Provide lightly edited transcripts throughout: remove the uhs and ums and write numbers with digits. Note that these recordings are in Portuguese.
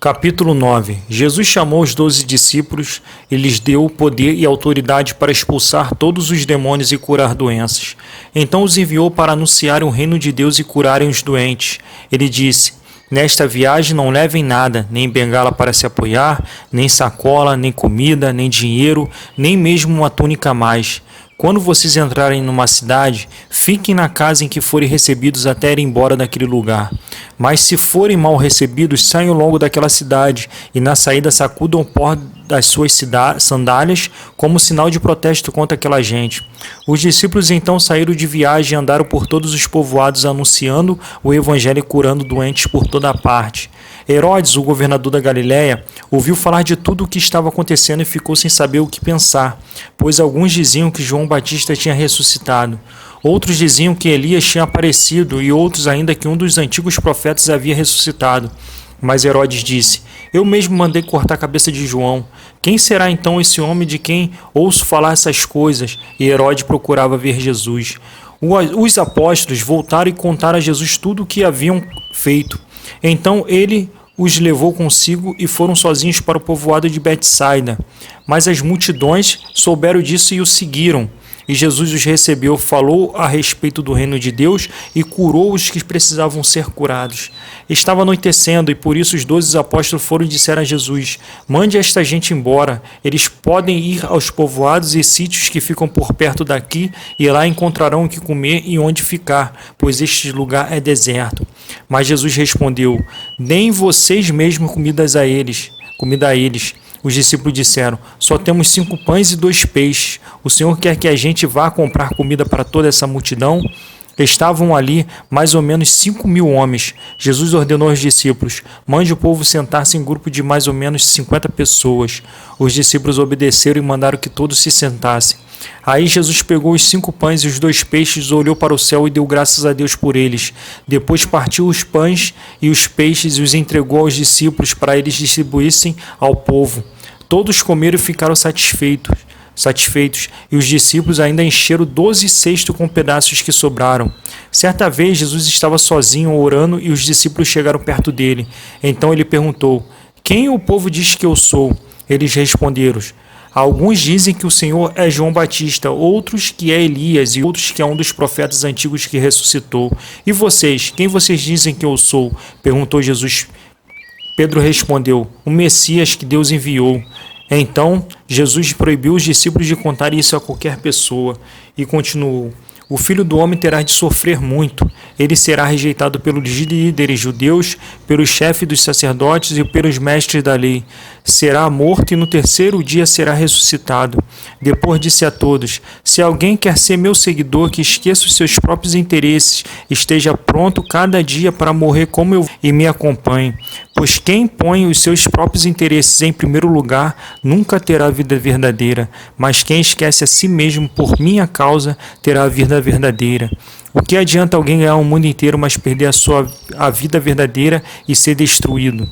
Capítulo 9. Jesus chamou os 12 discípulos e lhes deu poder e autoridade para expulsar todos os demônios e curar doenças. Então os enviou para anunciarem o reino de Deus e curarem os doentes. Ele disse: Nesta viagem não levem nada, nem bengala para se apoiar, nem sacola, nem comida, nem dinheiro, nem mesmo uma túnica a mais. Quando vocês entrarem numa cidade, fiquem na casa em que forem recebidos até ir embora daquele lugar. Mas se forem mal recebidos, saiam logo daquela cidade e na saída sacudam o pó das suas sandálias como sinal de protesto contra aquela gente. Os discípulos então saíram de viagem e andaram por todos os povoados anunciando o evangelho e curando doentes por toda a parte. Herodes, o governador da Galiléia, ouviu falar de tudo o que estava acontecendo e ficou sem saber o que pensar, pois alguns diziam que João Batista tinha ressuscitado. Outros diziam que Elias tinha aparecido e outros ainda que um dos antigos profetas havia ressuscitado. Mas Herodes disse: Eu mesmo mandei cortar a cabeça de João. Quem será então esse homem de quem ouço falar essas coisas? E Herodes procurava ver Jesus. Os apóstolos voltaram e contaram a Jesus tudo o que haviam feito. Então ele os levou consigo e foram sozinhos para o povoado de Betsaida. Mas as multidões souberam disso e o seguiram. E Jesus os recebeu, falou a respeito do reino de Deus e curou os que precisavam ser curados. Estava anoitecendo e por isso os 12 apóstolos foram e disseram a Jesus: Mande esta gente embora, eles podem ir aos povoados e sítios que ficam por perto daqui e lá encontrarão o que comer e onde ficar, pois este lugar é deserto. Mas Jesus respondeu: Deem vocês mesmos comida a eles. Os discípulos disseram: Só temos 5 pães e 2 peixes. O Senhor quer que a gente vá comprar comida para toda essa multidão? Estavam ali mais ou menos 5.000 homens. Jesus ordenou aos discípulos: Mande o povo sentar-se em grupo de mais ou menos 50 pessoas. Os discípulos obedeceram e mandaram que todos se sentassem. Aí Jesus pegou os 5 pães e os 2 peixes, olhou para o céu e deu graças a Deus por eles. Depois partiu os pães e os peixes e os entregou aos discípulos para eles distribuíssem ao povo. Todos comeram e ficaram satisfeitos, e os discípulos ainda encheram 12 cestos com pedaços que sobraram. Certa vez Jesus estava sozinho orando e os discípulos chegaram perto dele. Então ele perguntou: Quem o povo diz que eu sou? Eles responderam: Alguns dizem que o Senhor é João Batista, outros que é Elias e outros que é um dos profetas antigos que ressuscitou. E vocês, quem vocês dizem que eu sou? Perguntou Jesus. Pedro respondeu: O Messias que Deus enviou. Então Jesus proibiu os discípulos de contar isso a qualquer pessoa e continuou: O Filho do Homem terá de sofrer muito. Ele será rejeitado pelos líderes judeus, pelos chefes dos sacerdotes e pelos mestres da lei. Será morto e no 3º dia será ressuscitado. Depois disse a todos: Se alguém quer ser meu seguidor, que esqueça os seus próprios interesses, esteja pronto cada dia para morrer como eu e me acompanhe. Pois quem põe os seus próprios interesses em primeiro lugar nunca terá a vida verdadeira, mas quem esquece a si mesmo por minha causa terá a vida verdadeira. O que adianta alguém ganhar o mundo inteiro, mas perder a vida verdadeira e ser destruído?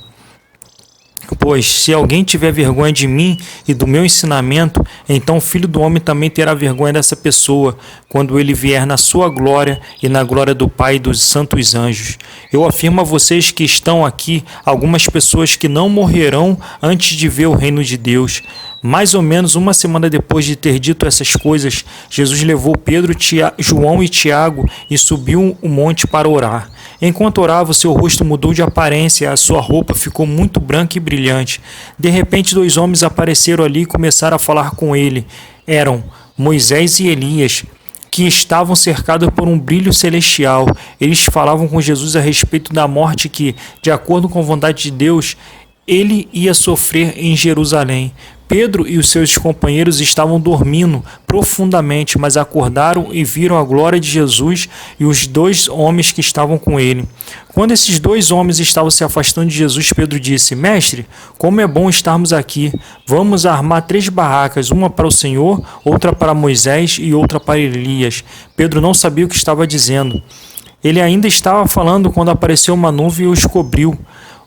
Pois, se alguém tiver vergonha de mim e do meu ensinamento, então o Filho do Homem também terá vergonha dessa pessoa, quando ele vier na sua glória e na glória do Pai e dos santos anjos. Eu afirmo a vocês que estão aqui algumas pessoas que não morrerão antes de ver o reino de Deus. Mais ou menos uma semana depois de ter dito essas coisas, Jesus levou Pedro, João e Tiago e subiu o monte para orar. Enquanto orava, seu rosto mudou de aparência, a sua roupa ficou muito branca e brilhante. De repente, 2 homens apareceram ali e começaram a falar com ele. Eram Moisés e Elias, que estavam cercados por um brilho celestial. Eles falavam com Jesus a respeito da morte que, de acordo com a vontade de Deus, ele ia sofrer em Jerusalém. Pedro e os seus companheiros estavam dormindo profundamente, mas acordaram e viram a glória de Jesus e os 2 homens que estavam com ele. Quando esses 2 homens estavam se afastando de Jesus, Pedro disse: Mestre, como é bom estarmos aqui. Vamos armar 3 barracas, uma para o Senhor, outra para Moisés e outra para Elias. Pedro não sabia o que estava dizendo. Ele ainda estava falando quando apareceu uma nuvem e os cobriu.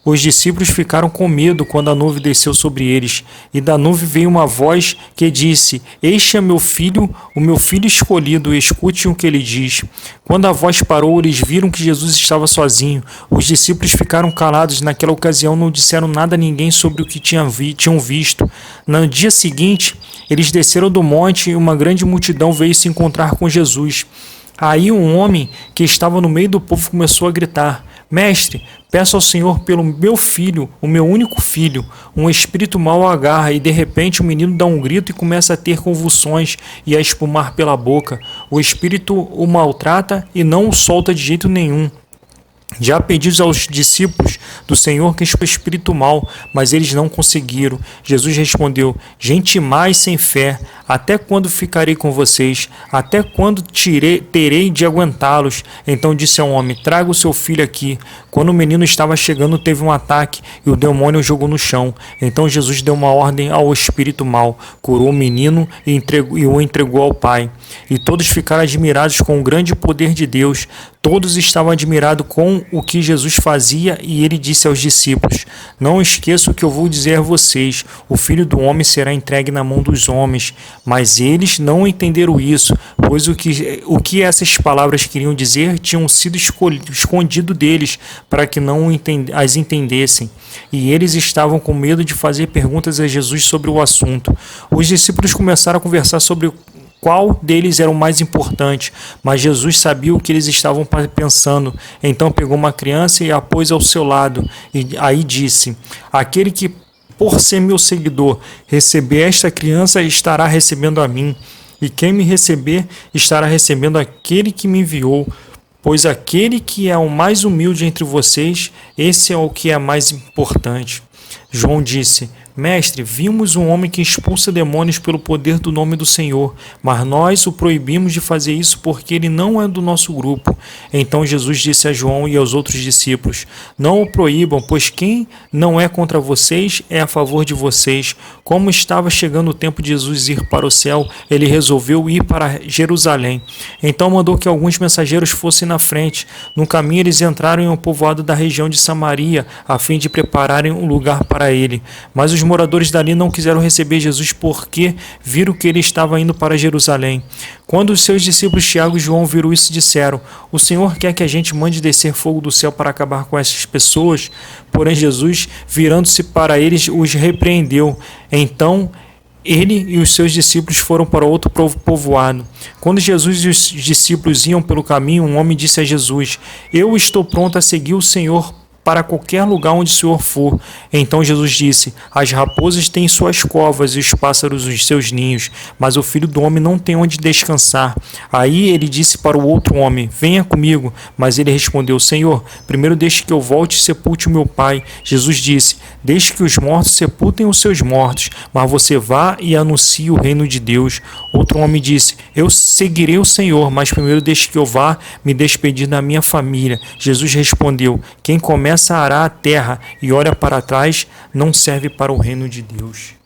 Os discípulos ficaram com medo quando a nuvem desceu sobre eles, e da nuvem veio uma voz que disse: Este é meu filho, o meu filho escolhido, escute o que ele diz. Quando a voz parou, eles viram que Jesus estava sozinho. Os discípulos ficaram calados. Naquela ocasião não disseram nada a ninguém sobre o que tinham visto. No dia seguinte, eles desceram do monte e uma grande multidão veio se encontrar com Jesus. Aí um homem que estava no meio do povo começou a gritar: Mestre, peço ao Senhor pelo meu filho, o meu único filho. Um espírito mau o agarra e de repente o menino dá um grito e começa a ter convulsões e a espumar pela boca. O espírito o maltrata e não o solta de jeito nenhum. Já pedi aos discípulos do Senhor que expulse o espírito mal, mas eles não conseguiram. Jesus respondeu: Gente má e sem fé, até quando ficarei com vocês? Até quando terei de aguentá-los? Então disse ao homem: Traga o seu filho aqui. Quando o menino estava chegando, teve um ataque e o demônio o jogou no chão. Então Jesus deu uma ordem ao espírito mau, curou o menino e o entregou ao pai. E todos ficaram admirados com o grande poder de Deus. Todos estavam admirados com o que Jesus fazia, e ele disse aos discípulos: Não esqueça o que eu vou dizer a vocês: o Filho do Homem será entregue na mão dos homens. Mas eles não entenderam isso, pois o que essas palavras queriam dizer tinham sido escondido deles, para que não as entendessem. E eles estavam com medo de fazer perguntas a Jesus sobre o assunto. Os discípulos começaram a conversar sobre qual deles era o mais importante, mas Jesus sabia o que eles estavam pensando. Então pegou uma criança e a pôs ao seu lado, e aí disse: Aquele que, por ser meu seguidor, receber esta criança estará recebendo a mim, e quem me receber estará recebendo aquele que me enviou. Pois aquele que é o mais humilde entre vocês, esse é o que é mais importante. João disse: Mestre, vimos um homem que expulsa demônios pelo poder do nome do Senhor, mas nós o proibimos de fazer isso porque ele não é do nosso grupo. Então Jesus disse a João e aos outros discípulos: Não o proíbam, pois quem não é contra vocês é a favor de vocês. Como estava chegando o tempo de Jesus ir para o céu, ele resolveu ir para Jerusalém. Então mandou que alguns mensageiros fossem na frente. No caminho eles entraram em um povoado da região de Samaria, a fim de prepararem um lugar para ele. Mas os moradores dali não quiseram receber Jesus porque viram que ele estava indo para Jerusalém. Quando os seus discípulos Tiago e João viram isso, disseram: O Senhor quer que a gente mande descer fogo do céu para acabar com essas pessoas? Porém Jesus, virando-se para eles, os repreendeu. Então ele e os seus discípulos foram para outro povoado. Quando Jesus e os discípulos iam pelo caminho, um homem disse a Jesus: Eu estou pronto a seguir o Senhor para qualquer lugar onde o Senhor for. Então Jesus disse: As raposas têm suas covas e os pássaros os seus ninhos, mas o Filho do Homem não tem onde descansar. Aí ele disse para o outro homem: Venha comigo. Mas ele respondeu: Senhor, primeiro deixe que eu volte e sepulte o meu pai. Jesus disse: Deixe que os mortos sepultem os seus mortos, mas você vá e anuncie o reino de Deus. Outro homem disse: Eu seguirei o Senhor, mas primeiro deixe que eu vá me despedir da minha família. Jesus respondeu: Quem começa a arar a terra e olha para trás não serve para o reino de Deus.